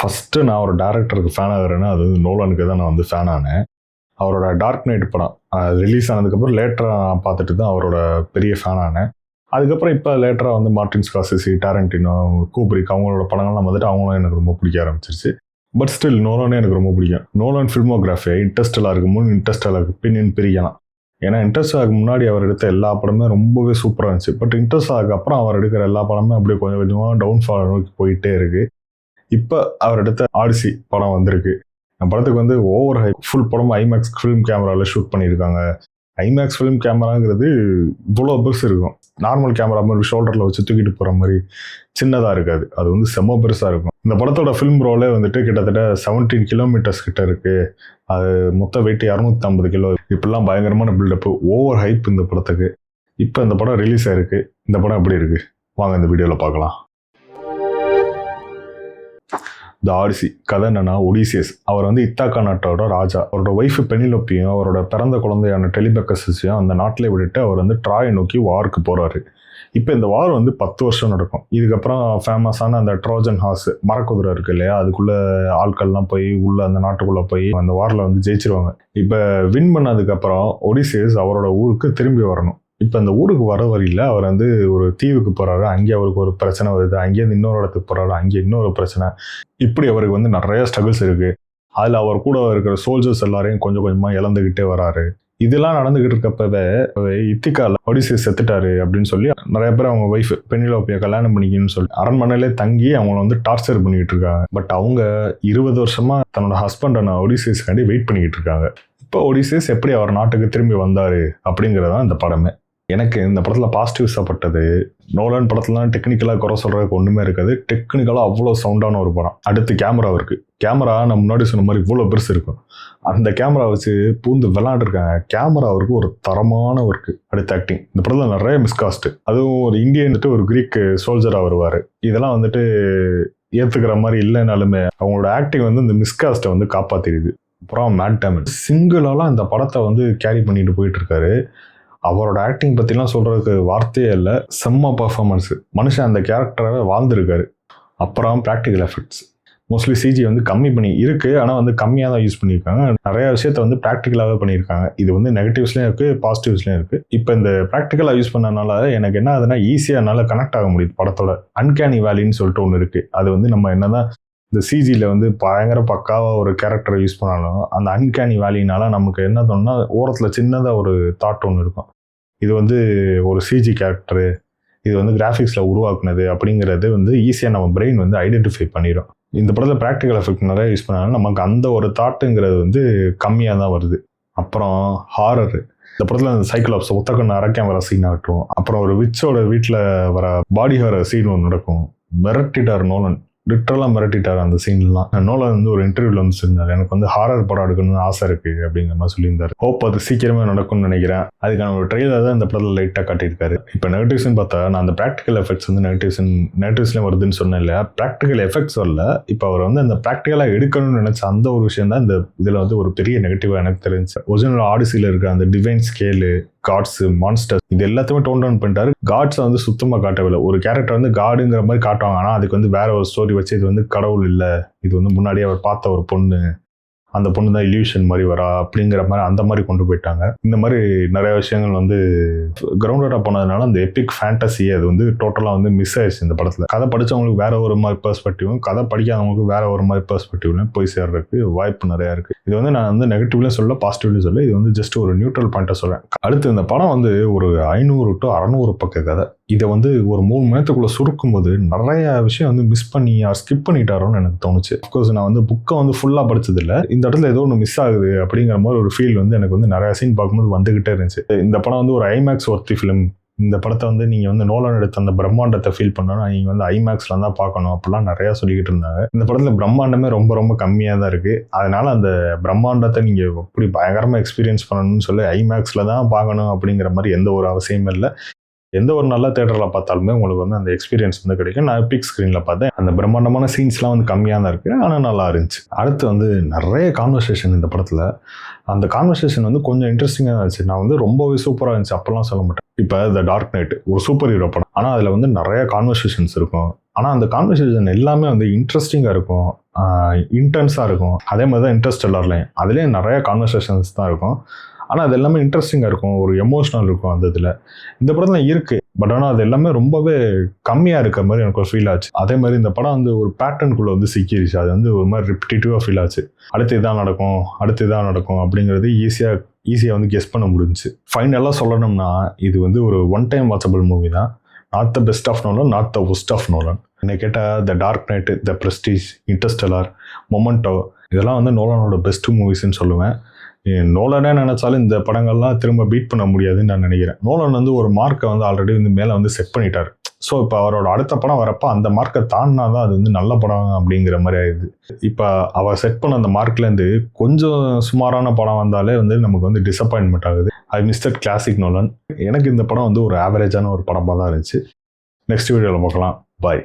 First நான் ஒரு டேரக்டருக்கு fan ஆகிறேன்னா அது வந்து நோலனுக்கு தான் நான் வந்து ஃபேன் ஆனேன். அவரோட டார்க் நைட் படம் ரிலீஸ் ஆனதுக்கப்புறம் லேட்டராக பார்த்துட்டு தான் அவரோட பெரிய ஃபேன் ஆனேன். அதுக்கப்புறம் இப்போ லேட்டராக வந்து மார்டின் ஸ்கார்சிசி, டாரண்டினோ, கூப்ரிக் அவங்களோட படங்கள்லாம் வந்துட்டு அவங்களும் எனக்கு ரொம்ப பிடிக்க ஆரம்பிச்சிருச்சு. பட் ஸ்டில் நோலனே எனக்கு ரொம்ப பிடிக்கும். நோலன் ஃபில்மோகிராஃபி இன்டர்ஸ்டெல்லாருக்கு முன் இன்டர்ஸ்டெல்லாருக்கு பின்னின்னு பிரிக்கலாம். ஏன்னா இன்டர்ஸ்டெல்லாருக்கு முன்னாடி அவர் எடுத்த எல்லா படமே ரொம்பவே சூப்பராக இருந்துச்சு. பட் இன்டர்ஸ்டெல்லாருக்கு அப்புறம் அவர் எடுக்கிற எல்லா படமே அப்படியே கொஞ்சம் கொஞ்சமாக டவுன்ஃபால் நோக்கி போயிட்டே இருக்குது. இப்போ அவர் எடுத்த ஆடிசி படம் வந்திருக்கு. அந்த படத்துக்கு வந்து ஓவர் ஹை ஃபுல் படம் ஐமேக்ஸ் ஃபிலிம் கேமராவில் ஷூட் பண்ணியிருக்காங்க. ஐமேக்ஸ் ஃபிலிம் கேமராங்கிறது இவ்வளோ பெருசு இருக்கும். நார்மல் கேமரா மாதிரி ஷோல்டரில் வச்சு தூக்கிட்டு போகிற மாதிரி சின்னதாக இருக்காது. அது வந்து செம்ம பெருசாக இருக்கும். இந்த படத்தோட ஃபிலிம் ரோலே வந்துட்டு கிட்டத்தட்ட 17 கிலோமீட்டர்ஸ் கிட்ட இருக்குது. அது மொத்த வெயிட் 250 கிலோ. இப்படிலாம் பயங்கரமான பில்டப்பு, ஓவர் ஹைப் இந்த படத்துக்கு. இப்போ இந்த படம் ரிலீஸ் ஆயிருக்கு. இந்த படம் எப்படி இருக்குது வாங்க இந்த வீடியோவில் பார்க்கலாம். த ஆடிசி கதை என்னன்னா, ஒடிசியஸ் அவர் வந்து இத்தாக்கா நாட்டோட ராஜா. அவரோட ஒய்ஃபு பெனிலோப்பியும் அவரோட பிறந்த குழந்தையான டெலிபெக்கஸையும் அந்த நாட்டிலே விட்டுட்டு அவர் வந்து ட்ராயை நோக்கி வாருக்கு போகிறாரு. இப்போ இந்த வார் வந்து 10 வருஷம் நடக்கும். இதுக்கப்புறம் ஃபேமஸான அந்த ட்ரோஜன் ஹார்ஸ் மரக்குதிரை இருக்கு இல்லையா, அதுக்குள்ளே ஆட்கள்லாம் போய் உள்ள அந்த நாட்டுக்குள்ளே போய் அந்த வாரில் வந்து ஜெயிச்சிருவாங்க. இப்போ வின் பண்ணதுக்கப்புறம் ஒடிசியஸ் அவரோட ஊருக்கு திரும்பி வரணும். இப்போ அந்த ஊருக்கு வர வழியில் அவர் வந்து ஒரு தீவுக்கு போகிறாரு. அங்கே அவருக்கு ஒரு பிரச்சனை வருது. அங்கேருந்து இன்னொரு இடத்துக்கு போகிறாரு. அங்கே இன்னொரு பிரச்சனை. இப்படி அவருக்கு வந்து நிறைய ஸ்ட்ரகிள்ஸ் இருக்குது. அதில் அவர் கூட இருக்கிற சோல்ஜர்ஸ் எல்லாரையும் கொஞ்சம் கொஞ்சமாக இழந்துக்கிட்டே வராரு. இதெல்லாம் நடந்துகிட்டு இருக்கப்பவே இத்திகால ஒடிசியஸ் செத்துட்டாரு அப்படின்னு சொல்லி நிறைய பேர் அவங்க ஒய்ஃப் பெனிலோப்பியை கல்யாணம் பண்ணிக்கணும்னு சொல்லி அரண்மனையிலே தங்கி அவங்கள வந்து டார்ச்சர் பண்ணிக்கிட்டு இருக்காங்க. பட் அவங்க 20 வருஷமா தன்னோட ஹஸ்பண்டான ஒடிசியஸ்காண்டி வெயிட் பண்ணிக்கிட்டு இருக்காங்க. இப்போ ஒடிசியஸ் எப்படி அவர் நாட்டுக்கு திரும்பி வந்தாரு அப்படிங்கிறதான் இந்த படமே. எனக்கு இந்த படத்தில் பாசிட்டிவ்ஸாக பட்டது, நோலன் படத்துலாம் டெக்னிக்கலாக குறை சொல்கிறதுக்கு ஒன்றுமே இருக்காது. டெக்னிக்கலாக அவ்வளோ சவுண்டான ஒரு படம். அடுத்து கேமரா இருக்குது. கேமரா நான் முன்னாடி சொன்ன மாதிரி இவ்வளோ பெருசு இருக்கும். அந்த கேமரா வச்சு பூந்து விளாண்டுருக்காங்க. கேமரா அவருக்கு ஒரு தரமான ஒர்க்கு. அடுத்து ஆக்டிங். இந்த படத்தில் நிறைய மிஸ்காஸ்ட். அதுவும் ஒரு இந்தியன் ஒரு கிரீக் சோல்ஜராக வருவார். இதெல்லாம் வந்துட்டு ஏற்றுக்கிற மாதிரி இல்லைனாலுமே அவங்களோட ஆக்டிங் வந்து இந்த மிஸ்காஸ்ட்டை வந்து காப்பாற்றிடுது. அப்புறம் மேட் டேமன் சிங்கிளாலாம் இந்த படத்தை வந்து கேரி பண்ணிட்டு போயிட்டு இருக்காரு. அவரோட ஆக்டிங் பற்றிலாம் சொல்கிறதுக்கு வார்த்தையே இல்லை. செம்ம பர்ஃபார்மன்ஸு. மனுஷன் அந்த கேரக்டராகவே வாழ்ந்துருக்காரு. அப்புறம் ப்ராக்டிக்கல் எஃபெக்ட்ஸ். மோஸ்ட்லி சிஜி வந்து கம்மி பண்ணி இருக்குது. ஆனால் வந்து கம்மியாக தான் யூஸ் பண்ணியிருக்காங்க. நிறையா விஷயத்த வந்து ப்ராக்டிக்கலாகவே பண்ணியிருக்காங்க. இது வந்து நெகட்டிவ்ஸ்லேயும் இருக்குது, பாசிட்டிவ்ஸ்லேயும் இருக்குது. இப்போ இந்த ப்ராக்டிக்கலாக யூஸ் பண்ணனால எனக்கு என்ன ஆகுதுன்னா, ஈஸியாக என்னால் கனெக்ட் ஆக முடியுது படத்தோட. அன்கேனி வேலின்னு சொல்லிட்டு ஒன்று இருக்குது. அது வந்து நம்ம என்ன தான் இந்த சிஜியில் வந்து பயங்கர பக்காவாக ஒரு கேரக்டரை யூஸ் பண்ணாலும் அந்த அன்கேனி வேலினால நமக்கு என்ன தோணுன்னா, ஓரத்தில் சின்னதாக ஒரு தாட் ஒன்று இருக்கும். இது வந்து ஒரு சிஜி கேரக்டரு, இது வந்து கிராஃபிக்ஸில் உருவாக்குனது அப்படிங்கிறது வந்து ஈஸியாக நம்ம பிரெயின் வந்து ஐடென்டிஃபை பண்ணிடும். இந்த படத்தில் ப்ராக்டிக்கல் எஃபெக்ட் நிறைய யூஸ் பண்ணாலும் நமக்கு அந்த ஒரு தாட்டுங்கிறது வந்து கம்மியாக தான் வருது. அப்புறம் ஹாரரு. இந்த படத்தில் அந்த சைக்கிளாப்ஸ் ஒத்தக்கண்ண அரக்கேமரா சீன் ஆகட்டும், அப்புறம் ஒரு விச்சோட வீட்டில் வர பாடி ஹாரர் சீன் ஒன்று நடக்கும். மிரட்டிட்டார் நோலன். லிட்டரலாக மிரட்டிட்டார் அந்த சீன்லாம். நோலன் வந்து ஒரு இன்டர்வியூவில் வந்து சொல்லியிருந்தார், எனக்கு வந்து ஹாரர் படம் எடுக்கணும்னு ஆசை இருக்குது அப்படிங்கிற மாதிரி சொல்லியிருந்தார். ஹோப் அது சீக்கிரமே நடக்கும்னு நினைக்கிறேன். அதுக்கான ஒரு ட்ரெயிலர் தான் இந்த படத்தில் லைட்டாக காட்டியிருக்காரு. இப்போ நெகட்டிவ்ஸ்னு பார்த்தா நான் அந்த ப்ராக்டிக்கல் எஃபெக்ட்ஸ் வந்து நெகட்டிவ்ஸ்லேயும் வருதுன்னு சொன்னேன் இல்லையா, ப்ராக்டிக்கல் எஃபெக்ட்ஸ் வரல. இப்போ அவர் வந்து அந்த ப்ராக்டிக்கலாக எடுக்கணும்னு நினச்ச அந்த ஒரு விஷயம் தான் இந்த இதில் வந்து ஒரு பெரிய நெகட்டிவாக எனக்கு தெரிஞ்சு. ஒரிஜினல் ஆடிசியில் இருக்க அந்த டிவைன் ஸ்கேலு, காட்ஸ், மான்ஸ்டர்ஸ் இது எல்லாத்தையுமே டோன் டவுன் பண்ணிட்டாரு. காட்ஸை வந்து சுத்தமாக காட்டவில்லை. ஒரு கேரக்டர் வந்து காடுங்கிற மாதிரி காட்டுவாங்க, ஆனால் அதுக்கு வந்து வேற ஒரு ஸ்டோரி வச்சு இது வந்து கடவுள் இல்லை, இது வந்து முன்னாடியே அவர் பார்த்த ஒரு பொண்ணு, அந்த பொண்ணு தான் இல்யூஷன் மாதிரி வரா அப்படிங்கிற மாதிரி அந்த மாதிரி கொண்டு போயிட்டாங்க. இந்த மாதிரி நிறைய விஷயங்கள் வந்து கிரவுண்டடாக போனதுனால அந்த எபிக் ஃபேண்டசி அது வந்து டோட்டலாக வந்து மிஸ் ஆயிடுச்சு இந்த படத்தில். கதை படித்தவங்களுக்கு வேற ஒரு மாதிரி பெர்ஸ்பெக்டிவும், கதை படிக்காதவங்களுக்கு வேற ஒரு மாதிரி பெர்ஸ்பெக்டிவ்லையும் போய் சேர்றதுக்கு வாய்ப்பு நிறையா இருக்குது. இது வந்து நான் வந்து நெகட்டிவ்லையும் சொல்ல, பாசிட்டிவ்லையும் சொல்ல, இது வந்து ஜஸ்ட் ஒரு நியூட்ரல் பாயிண்ட்டை சொல்கிறேன். அடுத்து இந்த படம் வந்து ஒரு 500 to 600 பக்க கதை. இதை வந்து ஒரு 3 மணி நேரத்துக்குள்ளே சுருக்கும் போது நிறைய விஷயம் வந்து மிஸ் பண்ணி ஸ்கிப் பண்ணிட்டாரோன்னு எனக்கு தோணுச்சு. அஃப்கோர்ஸ் நான் வந்து புக்கை வந்து ஃபுல்லாக படிச்சதில்லை. இந்த இடத்துல ஏதோ ஒன்று மிஸ் ஆகுது அப்படிங்கிற மாதிரி ஒரு ஃபீல் வந்து எனக்கு வந்து நிறைய சீன் பார்க்கும்போது வந்துகிட்டே இருந்துச்சு. இந்த படம் வந்து ஒரு ஐமேக்ஸ் ஒர்த்தி ஃபிலிம். இந்த படத்தை வந்து நீங்கள் வந்து நோலன் எடுத்த அந்த பிரம்மாண்டத்தை ஃபீல் பண்ணோன்னா நீங்கள் வந்து ஐமேக்ஸில் தான் பார்க்கணும் அப்படிலாம் நிறையா சொல்லிக்கிட்டு இருந்தாங்க. இந்த படத்தில் பிரம்மாண்டமே ரொம்ப ரொம்ப கம்மியாக தான் இருக்குது. அதனால் அந்த பிரம்மாண்டத்தை நீங்கள் எப்படி பயங்கரமாக எக்ஸ்பீரியன்ஸ் பண்ணணும்னு சொல்லி ஐமேக்ஸில் தான் பார்க்கணும் அப்படிங்கிற மாதிரி எந்த ஒரு அவசியமும் இல்லை. எந்த ஒரு நல்ல தேட்டரில் பார்த்தாலுமே உங்களுக்கு வந்து அந்த எக்ஸ்பீரியன்ஸ் வந்து கிடைக்கும். நான் பிக் ஸ்க்ரீனில் பார்த்தேன். அந்த பிரம்மாண்டமான சீன்ஸ்லாம் வந்து கம்மியாக தான் இருக்குது, ஆனால் நல்லா இருந்துச்சு. அடுத்து வந்து நிறைய கான்வர்சேஷன் இந்த படத்தில். அந்த கான்வர்சேஷன் வந்து கொஞ்சம் இன்ட்ரெஸ்டிங்காக இருந்துச்சு. நான் வந்து ரொம்பவே சூப்பராக இருந்துச்சு அப்போல்லாம் சொல்ல மாட்டேன். இப்போ த டார்க் நைட் ஒரு சூப்பர் ஹீரோ படம், ஆனால் அதில் வந்து நிறைய கான்வர்சேஷன்ஸ் இருக்கும். ஆனால் அந்த கான்வர்சேஷன் எல்லாமே வந்து இன்ட்ரெஸ்டிங்காக இருக்கும், இன்டென்ஸாக இருக்கும். அதே மாதிரி தான் இன்டர்ஸ்டெல்லர்லையும் அதுலேயும் நிறைய கான்வர்சேஷன்ஸ் தான் இருக்கும். ஆனால் அது எல்லாமே இன்ட்ரெஸ்டிங்காக இருக்கும், ஒரு எமோஷனல் இருக்கும் அந்த இதில். இந்த படத்தில் இருக்குது, பட் ஆனால் அது எல்லாமே ரொம்பவே கம்மியாக இருக்க மாதிரி எனக்கு ஒரு ஃபீல் ஆச்சு. அதே மாதிரி இந்த படம் வந்து ஒரு பேட்டர்னுக்குள்ளே வந்து சிக்கிடுச்சு. அது வந்து ஒரு மாதிரி ரிப்பிட்டேட்டிவாக ஃபீல் ஆச்சு. அடுத்து இதான் நடக்கும், அடுத்து இதான் நடக்கும் அப்படிங்கிறது ஈஸியாக வந்து கெஸ் பண்ண முடிஞ்சுச்சு. ஃபைனலாக சொல்லணும்னா இது வந்து ஒரு ஒன் டைம் வாட்சபிள் மூவி தான். Not the best of Nolan, not the worst of Nolan. என்னை கேட்டால் the Dark Knight, the Prestige, Interstellar, Memento இதெல்லாம் வந்து நோலனோட பெஸ்ட் மூவிஸ்ன்னு சொல்லுவேன். நோலனே நினைச்சாலும் இந்த படங்கள்லாம் திரும்ப பீட் பண்ண முடியாதுன்னு நான் நினைக்கிறேன். நோலன் வந்து ஒரு மார்க்கை வந்து ஆல்ரெடி வந்து மேலே வந்து செட் பண்ணிட்டார். ஸோ இப்போ அவரோட அடுத்த படம் வரப்போ அந்த மார்க்கை தாண்டினா தான் அது வந்து நல்ல படம் அப்படிங்கிற மாதிரி ஆயிடுது. இப்போ அவர் செட் பண்ண அந்த மார்க்லேருந்து கொஞ்சம் சுமாரான படம் வந்தாலே வந்து நமக்கு வந்து டிசப்பாயின்மெண்ட் ஆகுது. I miss that classic Nolan. எனக்கு இந்த படம் வந்து ஒரு ஆவரேஜான ஒரு படமாக தான் இருந்துச்சு. நெக்ஸ்ட் வீடியோவில் பார்க்கலாம். பாய்.